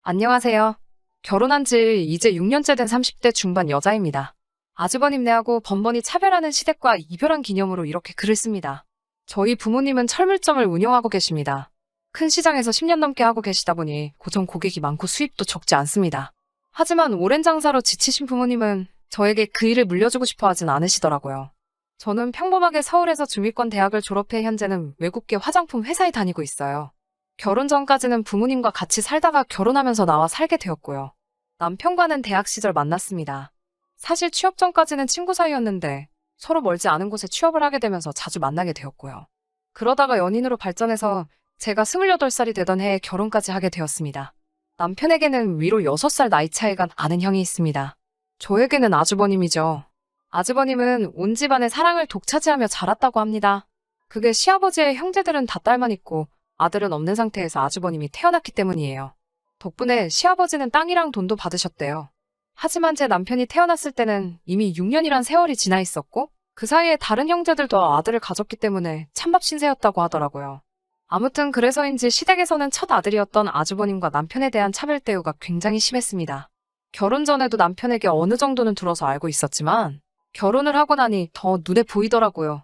안녕하세요. 결혼한 지 이제 6년째 된 30대 중반 여자입니다. 아주버님네하고 번번이 차별하는 시댁과 이별한 기념으로 이렇게 글을 씁니다. 저희 부모님은 철물점을 운영하고 계십니다. 큰 시장에서 10년 넘게 하고 계시다 보니 고정 고객이 많고 수입도 적지 않습니다. 하지만 오랜 장사로 지치신 부모님은 저에게 그 일을 물려주고 싶어 하진 않으시더라고요. 저는 평범하게 서울에서 중위권 대학을 졸업해 현재는 외국계 화장품 회사에 다니고 있어요. 결혼 전까지는 부모님과 같이 살다가 결혼하면서 나와 살게 되었고요. 남편과는 대학 시절 만났습니다. 사실 취업 전까지는 친구 사이였는데 서로 멀지 않은 곳에 취업을 하게 되면서 자주 만나게 되었고요. 그러다가 연인으로 발전해서 제가 28살이 되던 해에 결혼까지 하게 되었습니다. 남편에게는 위로 6살 나이 차이가 나는 형이 있습니다. 저에게는 아주버님이죠. 아주버님은 온 집안의 사랑을 독차지하며 자랐다고 합니다. 그게 시아버지의 형제들은 다 딸만 있고 아들은 없는 상태에서 아주버님이 태어났기 때문이에요. 덕분에 시아버지는 땅이랑 돈도 받으셨대요. 하지만 제 남편이 태어났을 때는 이미 6년이란 세월이 지나 있었고 그 사이에 다른 형제들도 아들을 가졌기 때문에 찬밥 신세였다고 하더라고요. 아무튼 그래서인지 시댁에서는 첫 아들이었던 아주버님과 남편에 대한 차별 대우가 굉장히 심했습니다. 결혼 전에도 남편에게 어느 정도는 들어서 알고 있었지만 결혼을 하고 나니 더 눈에 보이더라고요.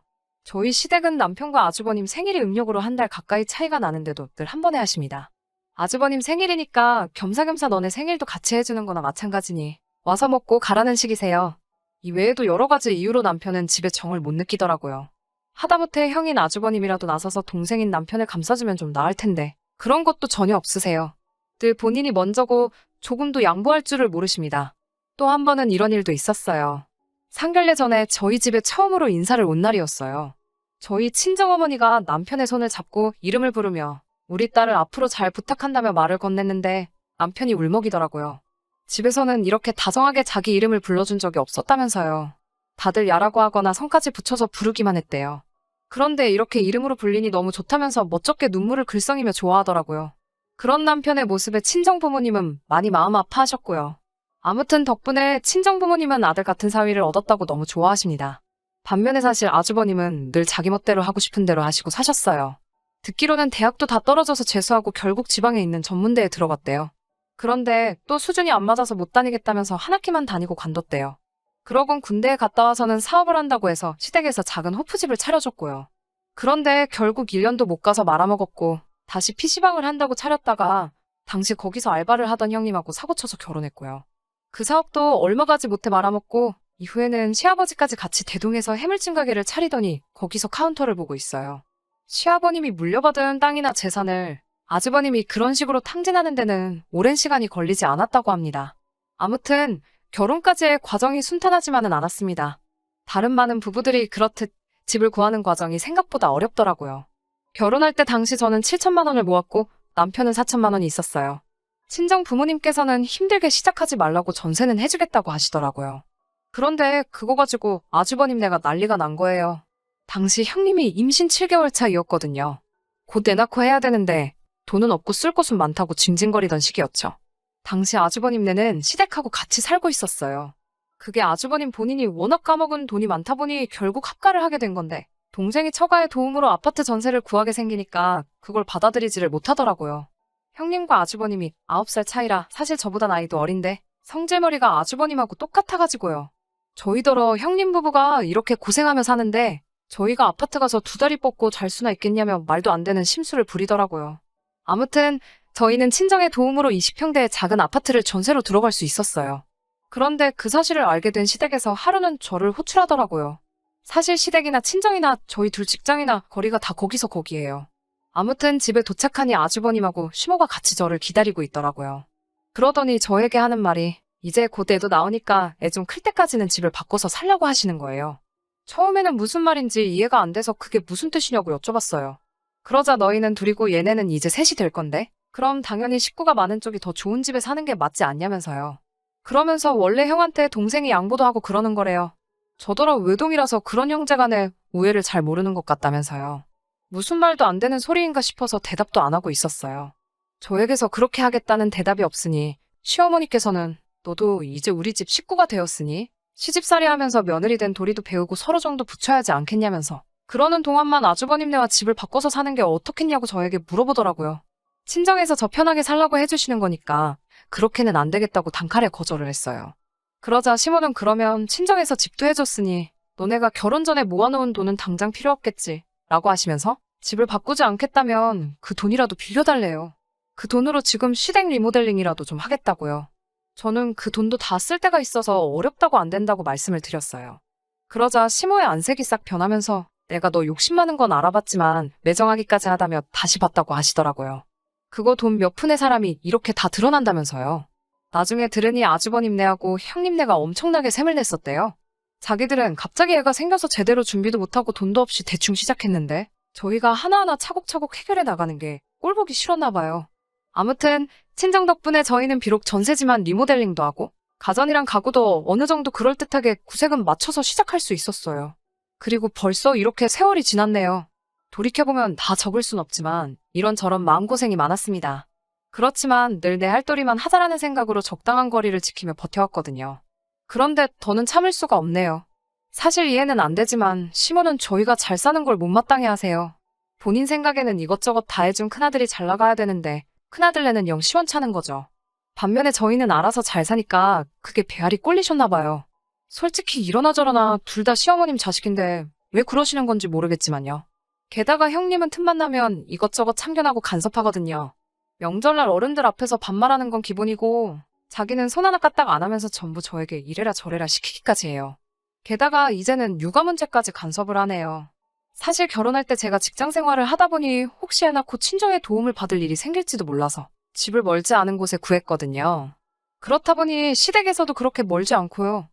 저희 시댁은 남편과 아주버님 생일이 음력으로 한 달 가까이 차이가 나는데도 늘 한 번에 하십니다. 아주버님 생일이니까 겸사겸사 너네 생일도 같이 해주는 거나 마찬가지니 와서 먹고 가라는 식이세요. 이 외에도 여러 가지 이유로 남편은 집에 정을 못 느끼더라고요. 하다못해 형인 아주버님이라도 나서서 동생인 남편을 감싸주면 좀 나을 텐데 그런 것도 전혀 없으세요. 늘 본인이 먼저고 조금도 양보할 줄을 모르십니다. 또 한 번은 이런 일도 있었어요. 상견례 전에 저희 집에 처음으로 인사를 온 날이었어요. 저희 친정어머니가 남편의 손을 잡고 이름을 부르며 우리 딸을 앞으로 잘 부탁한다며 말을 건넸는데 남편이 울먹이더라고요. 집에서는 이렇게 다정하게 자기 이름을 불러준 적이 없었다면서요. 다들 야라고 하거나 성까지 붙여서 부르기만 했대요. 그런데 이렇게 이름으로 불리니 너무 좋다면서 멋쩍게 눈물을 글썽이며 좋아하더라고요. 그런 남편의 모습에 친정부모님은 많이 마음 아파하셨고요. 아무튼 덕분에 친정부모님은 아들 같은 사위를 얻었다고 너무 좋아하십니다. 반면에 사실 아주버님은 늘 자기 멋대로 하고 싶은 대로 하시고 사셨어요. 듣기로는 대학도 다 떨어져서 재수하고 결국 지방에 있는 전문대에 들어갔대요. 그런데 또 수준이 안 맞아서 못 다니겠다면서 한 학기만 다니고 관뒀대요. 그러곤 군대에 갔다 와서는 사업을 한다고 해서 시댁에서 작은 호프집을 차려줬고요. 그런데 결국 1년도 못 가서 말아먹었고 다시 PC방을 한다고 차렸다가 당시 거기서 알바를 하던 형님하고 사고쳐서 결혼했고요. 그 사업도 얼마 가지 못해 말아먹고 이후에는 시아버지까지 같이 대동해서 해물찜 가게를 차리더니 거기서 카운터를 보고 있어요. 시아버님이 물려받은 땅이나 재산을 아주버님이 그런 식으로 탕진하는 데는 오랜 시간이 걸리지 않았다고 합니다. 아무튼 결혼까지의 과정이 순탄하지만은 않았습니다. 다른 많은 부부들이 그렇듯 집을 구하는 과정이 생각보다 어렵더라고요. 결혼할 때 당시 저는 7천만 원을 모았고 남편은 4천만 원이 있었어요. 친정 부모님께서는 힘들게 시작하지 말라고 전세는 해주겠다고 하시더라고요. 그런데 그거 가지고 아주버님네가 난리가 난 거예요. 당시 형님이 임신 7개월 차이었거든요. 곧 애 낳고 해야 되는데 돈은 없고 쓸 곳은 많다고 징징거리던 시기였죠. 당시 아주버님네는 시댁하고 같이 살고 있었어요. 그게 아주버님 본인이 워낙 까먹은 돈이 많다 보니 결국 합가를 하게 된 건데 동생이 처가의 도움으로 아파트 전세를 구하게 생기니까 그걸 받아들이지를 못하더라고요. 형님과 아주버님이 9살 차이라 사실 저보다 나이도 어린데 성질머리가 아주버님하고 똑같아가지고요. 저희더러 형님 부부가 이렇게 고생하며 사는데 저희가 아파트 가서 2다리 뻗고 잘 수나 있겠냐며 말도 안 되는 심술을 부리더라고요. 아무튼 저희는 친정의 도움으로 20평대의 작은 아파트를 전세로 들어갈 수 있었어요. 그런데 그 사실을 알게 된 시댁에서 하루는 저를 호출하더라고요. 사실 시댁이나 친정이나 저희 둘 직장이나 거리가 다 거기서 거기예요. 아무튼 집에 도착하니 아주버님하고 시모가 같이 저를 기다리고 있더라고요. 그러더니 저에게 하는 말이 이제 곧 애도 나오니까 애 좀 클 때까지는 집을 바꿔서 살려고 하시는 거예요. 처음에는 무슨 말인지 이해가 안 돼서 그게 무슨 뜻이냐고 여쭤봤어요. 그러자 너희는 둘이고 얘네는 이제 셋이 될 건데 그럼 당연히 식구가 많은 쪽이 더 좋은 집에 사는 게 맞지 않냐면서요. 그러면서 원래 형한테 동생이 양보도 하고 그러는 거래요. 저더러 외동이라서 그런 형제간의 우애를 잘 모르는 것 같다면서요. 무슨 말도 안 되는 소리인가 싶어서 대답도 안 하고 있었어요. 저에게서 그렇게 하겠다는 대답이 없으니 시어머니께서는 너도 이제 우리 집 식구가 되었으니 시집살이 하면서 며느리 된 도리도 배우고 서로 정도 붙여야지 않겠냐면서 그러는 동안만 아주버님네와 집을 바꿔서 사는 게 어떻겠냐고 저에게 물어보더라고요. 친정에서 저 편하게 살라고 해주시는 거니까 그렇게는 안 되겠다고 단칼에 거절을 했어요. 그러자 시모는 그러면 친정에서 집도 해줬으니 너네가 결혼 전에 모아놓은 돈은 당장 필요 없겠지 라고 하시면서 집을 바꾸지 않겠다면 그 돈이라도 빌려달래요. 그 돈으로 지금 시댁 리모델링이라도 좀 하겠다고요. 저는 그 돈도 다 쓸 데가 있어서 어렵다고 안 된다고 말씀을 드렸어요. 그러자 시모의 안색이 싹 변하면서 내가 너 욕심 많은 건 알아봤지만 매정하기까지 하다며 다시 봤다고 하시더라고요. 그거 돈 몇 푼의 사람이 이렇게 다 드러난다면서요. 나중에 들으니 아주버님네하고 형님네가 엄청나게 셈을 냈었대요. 자기들은 갑자기 애가 생겨서 제대로 준비도 못하고 돈도 없이 대충 시작했는데 저희가 하나하나 차곡차곡 해결해 나가는 게 꼴보기 싫었나 봐요. 아무튼 친정 덕분에 저희는 비록 전세지만 리모델링도 하고 가전이랑 가구도 어느 정도 그럴듯하게 구색은 맞춰서 시작할 수 있었어요. 그리고 벌써 이렇게 세월이 지났네요. 돌이켜보면 다 적을 순 없지만 이런저런 마음고생이 많았습니다. 그렇지만 늘 내 할 도리만 하자라는 생각으로 적당한 거리를 지키며 버텨왔거든요. 그런데 더는 참을 수가 없네요. 사실 이해는 안 되지만 시모는 저희가 잘 사는 걸 못마땅해 하세요. 본인 생각에는 이것저것 다 해준 큰아들이 잘 나가야 되는데 큰아들네는 영 시원찮은 거죠. 반면에 저희는 알아서 잘 사니까 그게 배알이 꼴리셨나 봐요. 솔직히 이러나 저러나 둘 다 시어머님 자식인데 왜 그러시는 건지 모르겠지만요. 게다가 형님은 틈만 나면 이것저것 참견하고 간섭하거든요. 명절날 어른들 앞에서 반말하는 건 기본이고 자기는 손 하나 까딱 안 하면서 전부 저에게 이래라 저래라 시키기까지 해요. 게다가 이제는 육아 문제까지 간섭을 하네요. 사실 결혼할 때 제가 직장 생활을 하다 보니 혹시 애 낳고 친정의 도움을 받을 일이 생길지도 몰라서 집을 멀지 않은 곳에 구했거든요. 그렇다 보니 시댁에서도 그렇게 멀지 않고요.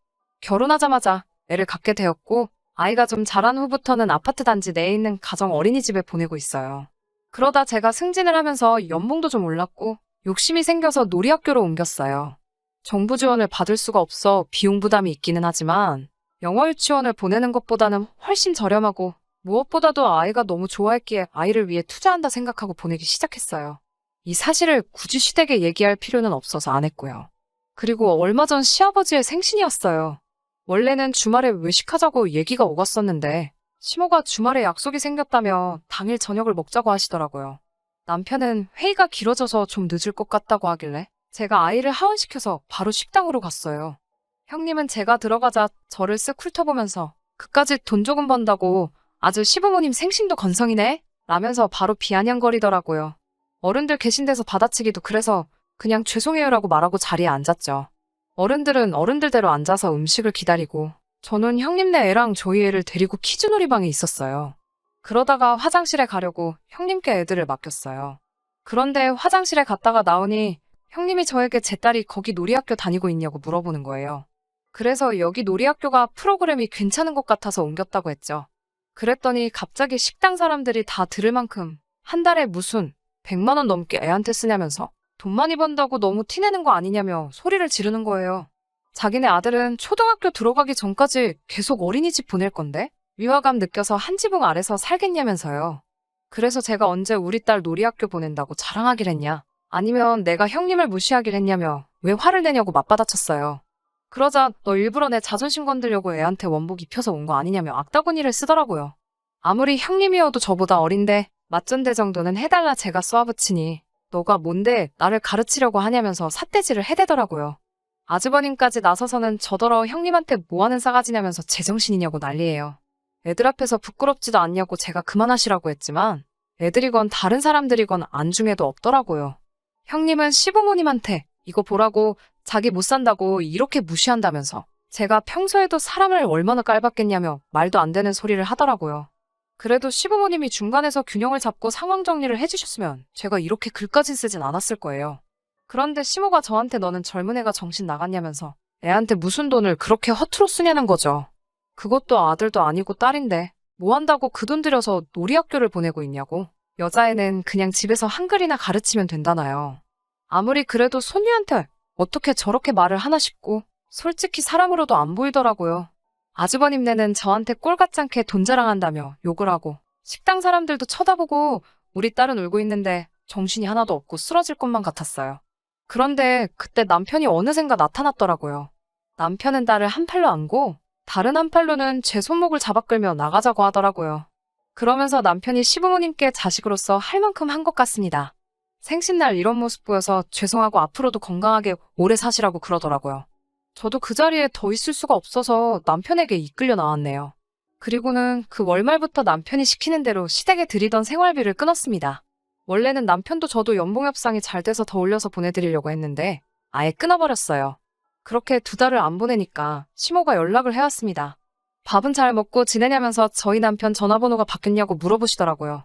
결혼하자마자 애를 갖게 되었고 아이가 좀 자란 후부터는 아파트 단지 내에 있는 가정 어린이집에 보내고 있어요. 그러다 제가 승진을 하면서 연봉도 좀 올랐고 욕심이 생겨서 놀이학교로 옮겼어요. 정부 지원을 받을 수가 없어 비용 부담이 있기는 하지만 영어 유치원을 보내는 것보다는 훨씬 저렴하고 무엇보다도 아이가 너무 좋아했기에 아이를 위해 투자한다 생각하고 보내기 시작했어요. 이 사실을 굳이 시댁에 얘기할 필요는 없어서 안 했고요. 그리고 얼마 전 시아버지의 생신이었어요. 원래는 주말에 외식하자고 얘기가 오갔었는데 시모가 주말에 약속이 생겼다며 당일 저녁을 먹자고 하시더라고요. 남편은 회의가 길어져서 좀 늦을 것 같다고 하길래 제가 아이를 하원시켜서 바로 식당으로 갔어요. 형님은 제가 들어가자 저를 쓱 훑어보면서 그까짓 돈 조금 번다고 아주 시부모님 생신도 건성이네? 라면서 바로 비아냥거리더라고요. 어른들 계신 데서 받아치기도 그래서 그냥 죄송해요라고 말하고 자리에 앉았죠. 어른들은 어른들대로 앉아서 음식을 기다리고 저는 형님네 애랑 저희 애를 데리고 키즈놀이방에 있었어요. 그러다가 화장실에 가려고 형님께 애들을 맡겼어요. 그런데 화장실에 갔다가 나오니 형님이 저에게 제 딸이 거기 놀이학교 다니고 있냐고 물어보는 거예요. 그래서 여기 놀이학교가 프로그램이 괜찮은 것 같아서 옮겼다고 했죠. 그랬더니 갑자기 식당 사람들이 다 들을 만큼 한 달에 무슨 100만 원 넘게 애한테 쓰냐면서 돈 많이 번다고 너무 티내는 거 아니냐며 소리를 지르는 거예요. 자기네 아들은 초등학교 들어가기 전까지 계속 어린이집 보낼 건데 위화감 느껴서 한 지붕 아래서 살겠냐면서요. 그래서 제가 언제 우리 딸 놀이학교 보낸다고 자랑하길 했냐, 아니면 내가 형님을 무시하길 했냐며 왜 화를 내냐고 맞받아쳤어요. 그러자 너 일부러 내 자존심 건들려고 애한테 원복 입혀서 온 거 아니냐며 악다구니를 쓰더라고요. 아무리 형님이어도 저보다 어린데 맞전대 정도는 해달라 제가 쏘아붙이니 너가 뭔데 나를 가르치려고 하냐면서 삿대질을 해대더라고요. 아주버님까지 나서서는 저더러 형님한테 뭐하는 싸가지냐면서 제정신이냐고 난리예요. 애들 앞에서 부끄럽지도 않냐고 제가 그만하시라고 했지만 애들이건 다른 사람들이건 안중에도 없더라고요. 형님은 시부모님한테 이거 보라고 자기 못 산다고 이렇게 무시한다면서 제가 평소에도 사람을 얼마나 깔봤겠냐며 말도 안 되는 소리를 하더라고요. 그래도 시부모님이 중간에서 균형을 잡고 상황 정리를 해주셨으면 제가 이렇게 글까지 쓰진 않았을 거예요. 그런데 시모가 저한테 너는 젊은 애가 정신 나갔냐면서 애한테 무슨 돈을 그렇게 허투루 쓰냐는 거죠. 그것도 아들도 아니고 딸인데 뭐 한다고 그 돈 들여서 놀이학교를 보내고 있냐고. 여자애는 그냥 집에서 한글이나 가르치면 된다나요. 아무리 그래도 손녀한테 어떻게 저렇게 말을 하나 싶고 솔직히 사람으로도 안 보이더라고요. 아주버님네는 저한테 꼴같지 않게 돈 자랑한다며 욕을 하고 식당 사람들도 쳐다보고 우리 딸은 울고 있는데 정신이 하나도 없고 쓰러질 것만 같았어요. 그런데 그때 남편이 어느샌가 나타났더라고요. 남편은 딸을 한 팔로 안고 다른 한 팔로는 제 손목을 잡아 끌며 나가자고 하더라고요. 그러면서 남편이 시부모님께 자식으로서 할 만큼 한 것 같습니다. 생신날 이런 모습 보여서 죄송하고 앞으로도 건강하게 오래 사시라고 그러더라고요. 저도 그 자리에 더 있을 수가 없어서 남편에게 이끌려 나왔네요. 그리고는 그 월말부터 남편이 시키는 대로 시댁에 드리던 생활비를 끊었습니다. 원래는 남편도 저도 연봉 협상이 잘 돼서 더 올려서 보내드리려고 했는데 아예 끊어버렸어요. 그렇게 2달을 안 보내니까 시모가 연락을 해왔습니다. 밥은 잘 먹고 지내냐면서 저희 남편 전화번호가 바뀌었냐고 물어보시더라고요.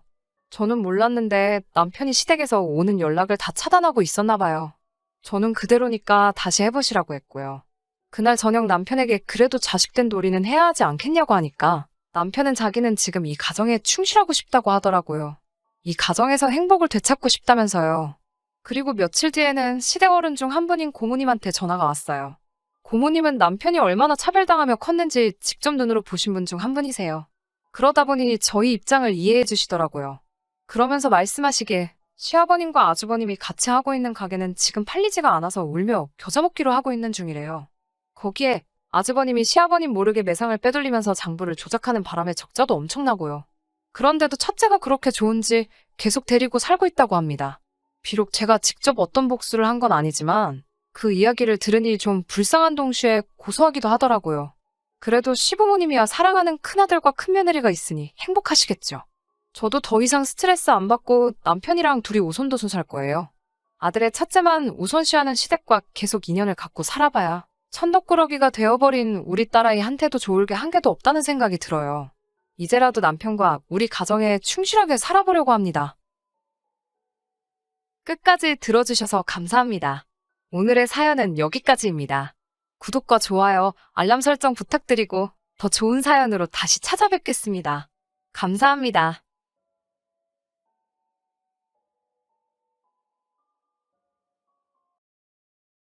저는 몰랐는데 남편이 시댁에서 오는 연락을 다 차단하고 있었나 봐요. 저는 그대로니까 다시 해보시라고 했고요. 그날 저녁 남편에게 그래도 자식된 도리는 해야 하지 않겠냐고 하니까 남편은 자기는 지금 이 가정에 충실하고 싶다고 하더라고요. 이 가정에서 행복을 되찾고 싶다면서요. 그리고 며칠 뒤에는 시댁 어른 중 한 분인 고모님한테 전화가 왔어요. 고모님은 남편이 얼마나 차별당하며 컸는지 직접 눈으로 보신 분 중 한 분이세요. 그러다 보니 저희 입장을 이해해 주시더라고요. 그러면서 말씀하시길 시아버님과 아주버님이 같이 하고 있는 가게는 지금 팔리지가 않아서 울며 겨자 먹기로 하고 있는 중이래요. 거기에 아주버님이 시아버님 모르게 매상을 빼돌리면서 장부를 조작하는 바람에 적자도 엄청나고요. 그런데도 첫째가 그렇게 좋은지 계속 데리고 살고 있다고 합니다. 비록 제가 직접 어떤 복수를 한 건 아니지만 그 이야기를 들으니 좀 불쌍한 동시에 고소하기도 하더라고요. 그래도 시부모님이야 사랑하는 큰아들과 큰며느리가 있으니 행복하시겠죠. 저도 더 이상 스트레스 안 받고 남편이랑 둘이 오손도손 살 거예요. 아들의 첫째만 우선시하는 시댁과 계속 인연을 갖고 살아봐야 천덕꾸러기가 되어버린 우리 딸아이한테도 좋을 게 한 개도 없다는 생각이 들어요. 이제라도 남편과 우리 가정에 충실하게 살아보려고 합니다. 끝까지 들어주셔서 감사합니다. 오늘의 사연은 여기까지입니다. 구독과 좋아요, 알람 설정 부탁드리고 더 좋은 사연으로 다시 찾아뵙겠습니다. 감사합니다.